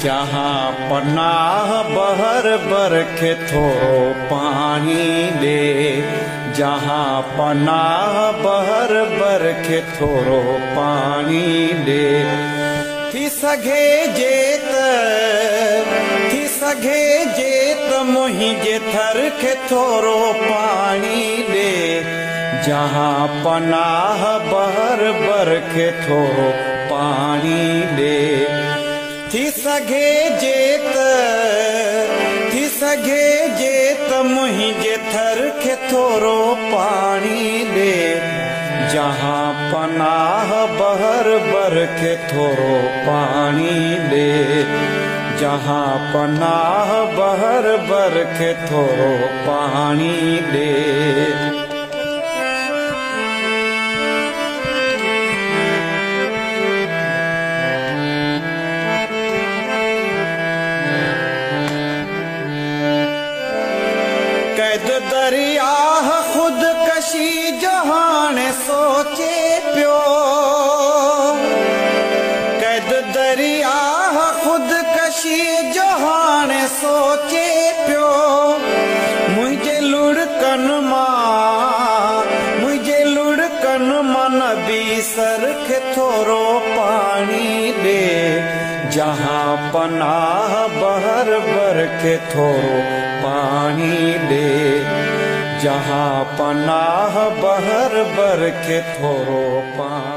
जहाँ पनाह बहर बरखे थोरो पानी दे, जहाँ पनाह बहर बरखे थोरो पानी दे। थी सघे जेत मुंहिंजे थर खे थोरो पाणी दे, जहाँ पनाह बहर बरखे थोरो पाणी दे। थी सघे जेत मुंहिंजे थर खे थोरो पाणी दे, जहाँ पनाह बहर बरखे थोरो पाणी दे, जहाँ पनाह बहर बरखे थोरो पाणी दे। कैद दरिया खुदकशी जहान सोचे पियो, कैद दरिया खुदकशी जहान सोचे पियो। मुंहिंजे लुड़कन मां नबी सर खे थोरो पाणी दे, जहाँ पनाह बहर बरखे थोरो पाणी दे, जहाँ पनाह बहर बरखे थोरो पाणी।